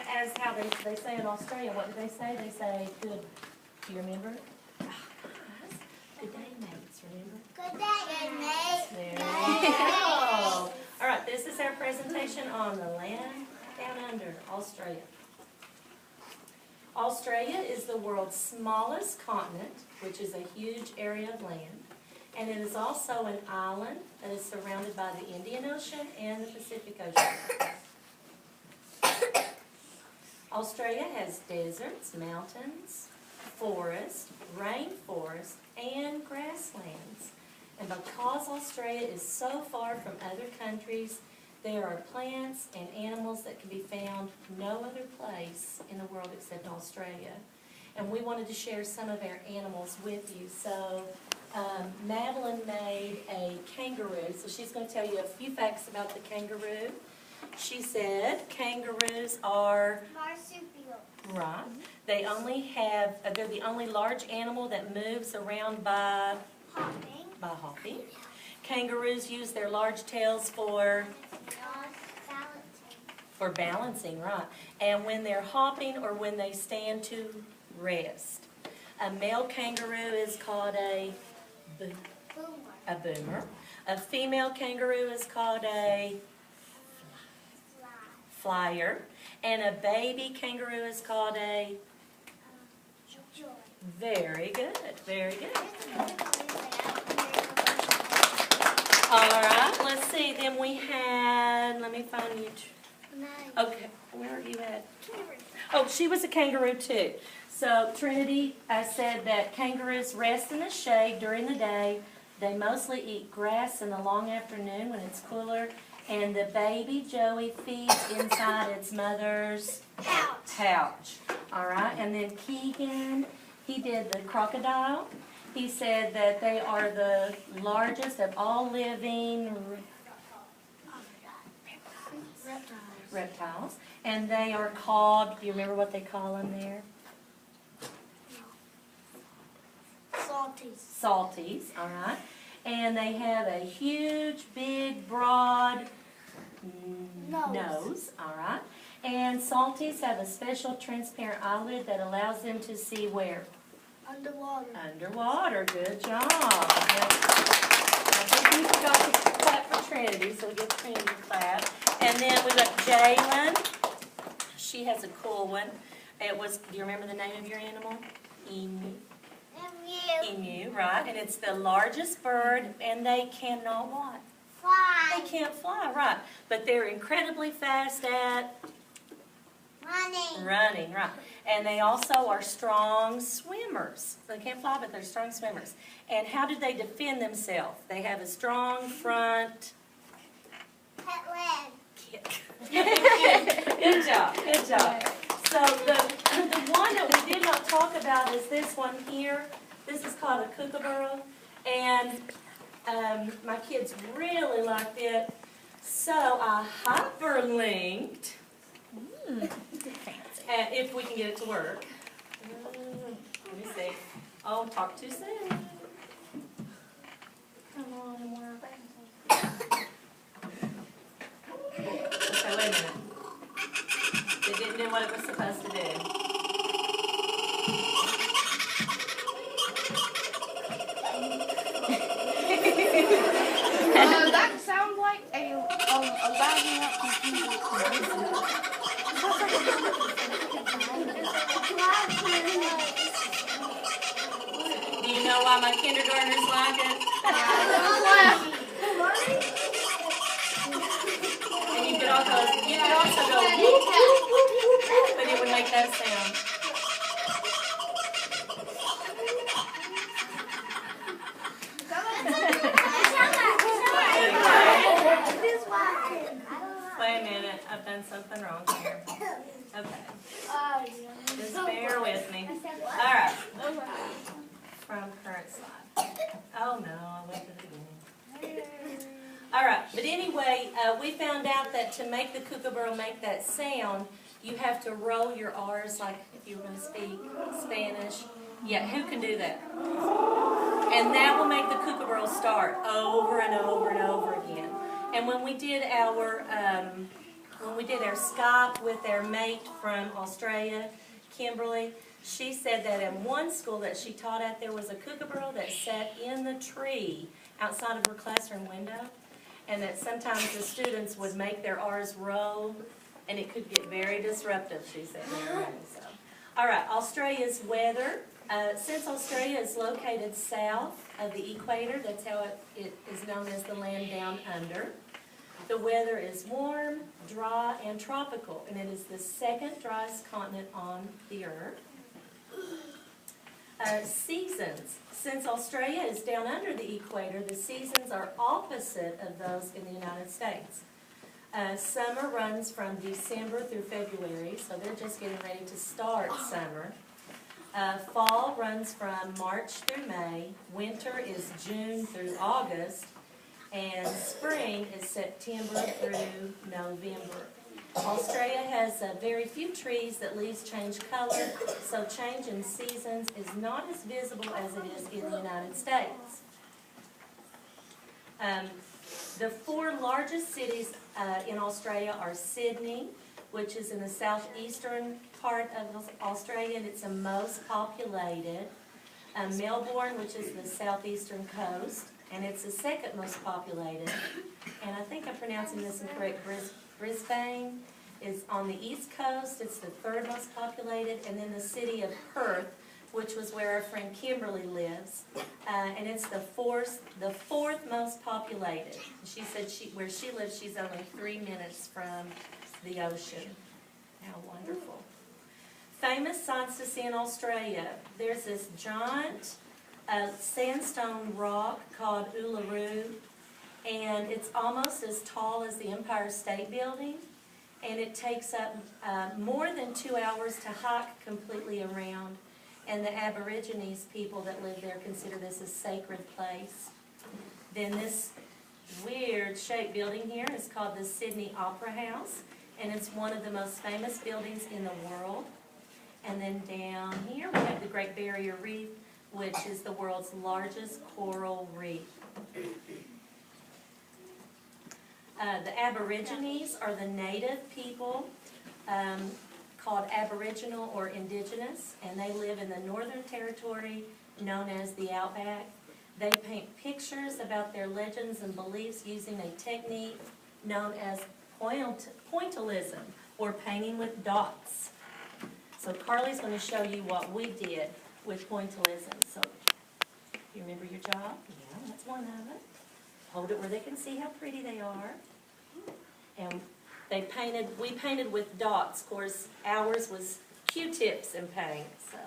as how they say in Australia. What do they say? They say, good, do you remember? Good day, mates, remember? Good day, mates. There we go. All right, this is our presentation on the land down under, Australia. Australia is the world's smallest continent, which is a huge area of land. And it is also an island that is surrounded by the Indian Ocean and the Pacific Ocean. Australia has deserts, mountains, forests, rainforests, and grasslands. And because Australia is so far from other countries, there are plants and animals that can be found no other place in the world except Australia. And we wanted to share some of our animals with you. So Madeline made a kangaroo. So she's going to tell you a few facts about the kangaroo. She said kangaroos are Marsupial. right. They're the only large animal that moves around by hopping. Kangaroos use their large tails for balancing, right. And when they're hopping or when they stand to rest. A male kangaroo is called a boomer. A female kangaroo is called a flyer. And a baby kangaroo is called a Joy. very good, very good. All right, let's see. Then we had, let me find you. Okay, where are you at? Oh, she was a kangaroo too. So Trinity, I said that kangaroos rest in the shade during the day. They mostly eat grass in the long afternoon when it's cooler. And the baby Joey feeds inside its mother's pouch. All right, and then Keegan, he did the crocodile. He said that they are the largest of all living reptiles. And they are called, do you remember what they call them there? Salties, all right. And they have a huge, big, broad nose, all right. And salties have a special transparent eyelid that allows them to see where? Underwater. Underwater, good job. I think you forgot to clap for Trinity, so we get Trinity to clap. And then we got Jalen. She has a cool one. It was, do you remember the name of your animal? Emu. Emu, right. And it's the largest bird, and they cannot what? Fly. They can't fly, right. But they're incredibly fast at running, right. And they also are strong swimmers. They can't fly, but they're strong swimmers. And how do they defend themselves? They have a strong front Pet leg. kick. Good job, good job. So the one that we did not talk about is this one here. This is called a kookaburra. And my kids really liked it. So I hyperlinked. If we can get it to work. Let me see. Oh, talk too soon. Come on and work. Okay, wait a minute. It didn't do what it was supposed to do. That sounds like a rising up computer. Do you know why my kindergartners like it? And you could also go whoop, whoop, whoop, whoop, whoop, but it would make that sound. Wait a minute, I've done something wrong here. Okay. Just bear with me. All right. From current slide. Oh no, I went to the beginning. All right, but anyway, we found out that to make the kookaburra make that sound, you have to roll your R's like if you were going to speak Spanish. Yeah, who can do that? And that will make the kookaburra start over and over and over again. And when we did our when we did our Skype with our mate from Australia, Kimberly, she said that in one school that she taught at, there was a kookaburra that sat in the tree outside of her classroom window, and that sometimes the students would make their R's roll, and it could get very disruptive, she said. So. All right, Australia's weather. Since Australia is located south of the equator, that's how it is known as the land down under. The weather is warm, dry, and tropical, and it is the second driest continent on the earth. Seasons. Since Australia is down under the equator, the seasons are opposite of those in the United States. Summer runs from December through February, so they're just getting ready to start summer. Fall runs from March through May. Winter is June through August. And spring is September through November. Australia has very few trees that leaves change color, so change in seasons is not as visible as it is in the United States. The four largest cities in Australia are Sydney, which is in the southeastern part of Australia, and it's the most populated. Melbourne, which is the southeastern coast, and it's the second most populated. And I think I'm pronouncing this incorrect. Brisbane is on the east coast. It's the third most populated. And then the city of Perth, which was where our friend Kimberly lives, and it's the fourth most populated. She said where she lives, she's only 3 minutes from the ocean. How wonderful. Famous sights to see in Australia. There's this giant sandstone rock called Uluru, and it's almost as tall as the Empire State Building, and it takes up more than 2 hours to hike completely around, and the Aborigines people that live there consider this a sacred place. Then this weird shaped building here is called the Sydney Opera House, and it's one of the most famous buildings in the world. And then down here we have the Great Barrier Reef, which is the world's largest coral reef. The Aborigines are the native people called Aboriginal or Indigenous, and they live in the Northern Territory known as the Outback. They paint pictures about their legends and beliefs using a technique known as pointillism, or painting with dots. So Carly's going to show you what we did with pointillism. So, you remember your job? Yeah, that's one of it. Hold it where they can see how pretty they are. And we painted with dots. Of course, ours was Q-tips and paint. So,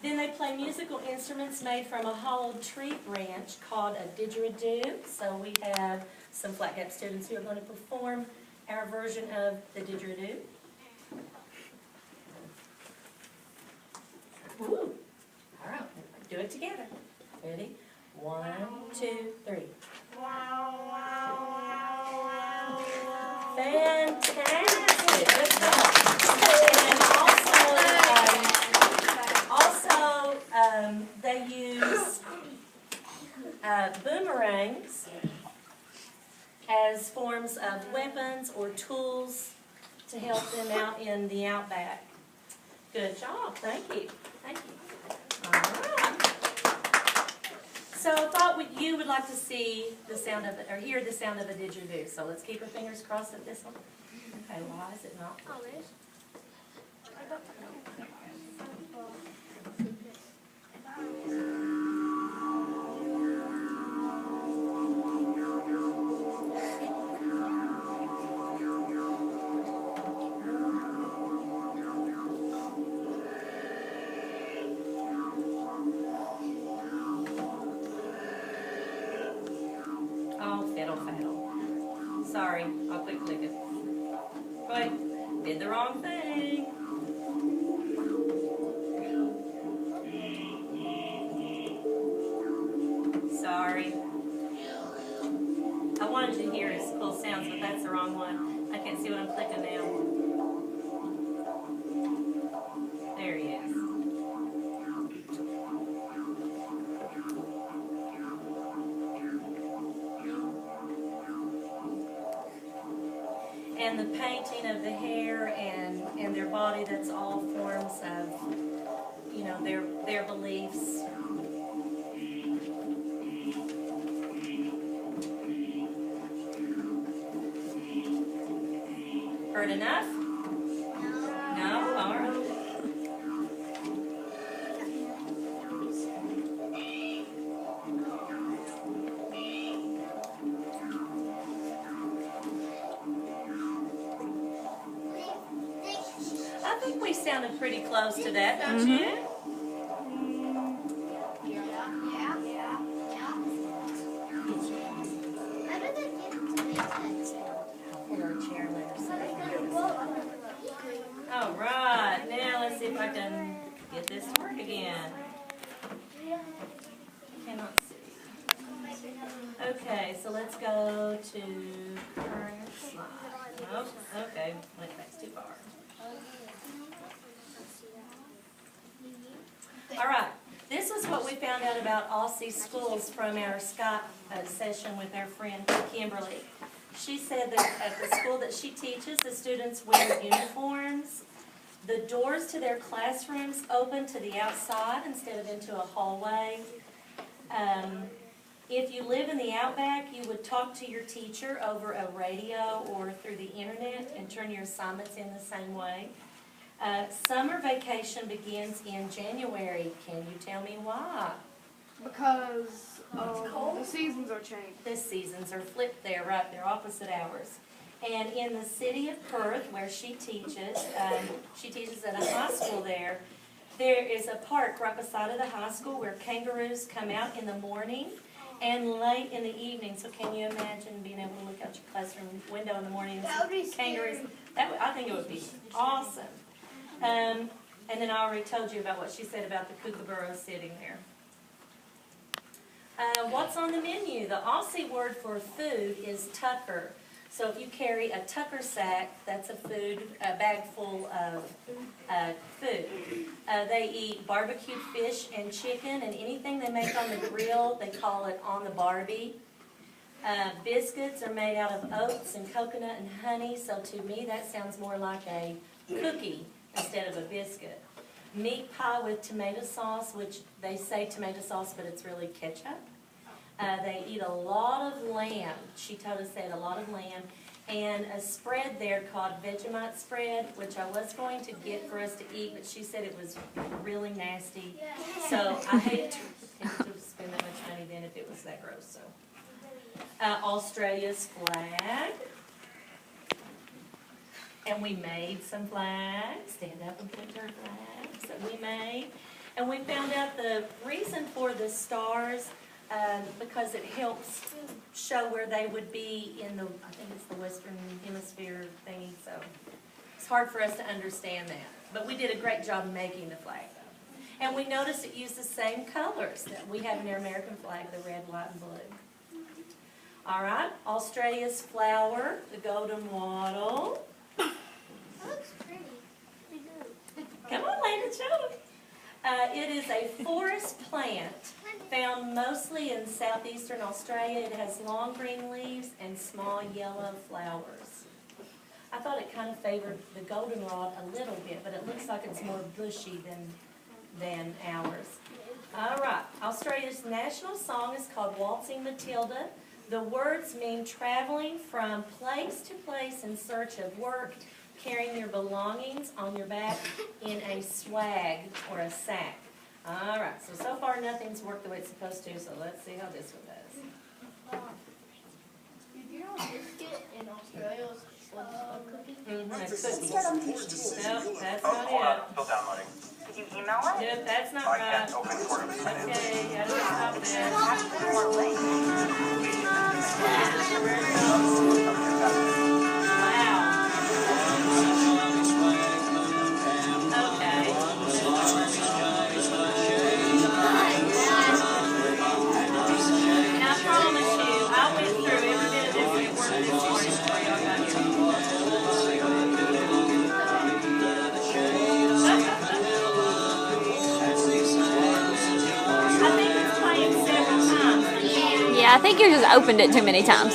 then they play musical instruments made from a hollowed tree branch called a didgeridoo. So we have some flat gap students who are going to perform our version of the didgeridoo. Ooh. All right, do it together. Ready? 1, 2, 3. Fantastic. Good job. And also they use boomerangs as forms of weapons or tools to help them out in the outback. Good job. Thank you. Thank you. All right. So I thought you would like to see the sound of it, or hear the sound of a didgeridoo. So let's keep our fingers crossed at this one. Okay, why is it not? Oh, it is? Oh, fiddle. Sorry, I'll quit clicking. Wait, did the wrong thing. Sorry. I wanted to hear his cool sounds, but that's the wrong one. I can't see what I'm clicking now. There he is. and the painting of the hair and their body, that's all forms of, you know, their beliefs. Heard enough? No? All right. I think we sounded pretty close to that, don't you? All right, now let's see if I can get this to work again. Cannot see. Okay, so let's go to current slide. Nope, okay, went back too far. All right, this is what we found out about Aussie schools from our Skype session with our friend Kimberly. She said that at the school that she teaches, the students wear uniforms. The doors to their classrooms open to the outside instead of into a hallway. If you live in the outback, you would talk to your teacher over a radio or through the internet and turn your assignments in the same way. Summer vacation begins in January. Can you tell me why? Because the seasons are changed. The seasons are flipped there, right? They're opposite hours. And in the city of Perth, where she teaches at a high school there, there is a park right beside of the high school where kangaroos come out in the morning and late in the evening. So can you imagine being able to look out your classroom window in the morning and see kangaroos? I think it would be awesome. And then I already told you about what she said about the kookaburras sitting there. What's on the menu? The Aussie word for food is tucker. So if you carry a tucker sack, that's a bag full of food. They eat barbecued fish and chicken, and anything they make on the grill, they call it on the barbie. Biscuits are made out of oats and coconut and honey, so to me that sounds more like a cookie instead of a biscuit. Meat pie with tomato sauce, which they say tomato sauce, but it's really ketchup. They eat a lot of lamb. She told us they had a lot of lamb. And a spread there called Vegemite spread, which I was going to get for us to eat, but she said it was really nasty. So I hate to spend that much money then if it was that gross. So Australia's flag. And we made some flags. Stand up and put your flags that we made. And we found out the reason for the stars, because it helps show where they would be in the, I think it's the Western Hemisphere thingy, so it's hard for us to understand that. But we did a great job making the flag, though. And we noticed it used the same colors that we have in our American flag, the red, white, and blue. All right, Australia's flower, the golden wattle. That looks pretty. Come on, Landon, show them. It is a forest plant found mostly in southeastern Australia. It has long green leaves and small yellow flowers. I thought it kind of favored the goldenrod a little bit, but it looks like it's more bushy than ours. All right, Australia's national song is called Waltzing Matilda. The words mean traveling from place to place in search of work, carrying your belongings on your back in a swag or a sack. All right, so far nothing's worked the way it's supposed to, so let's see how this one does. Did you know biscuit in Australia was a cookie? Mm-hmm, a cookie. Nope, that's not it. Still downloading. Did you email it? Nope, that's not I right. can't open for it. Okay, gotta stop this. More link. Wow. Okay. And I promise you, I went through every bit of this at work this morning before y'all got Yeah, I think you just opened it too many times.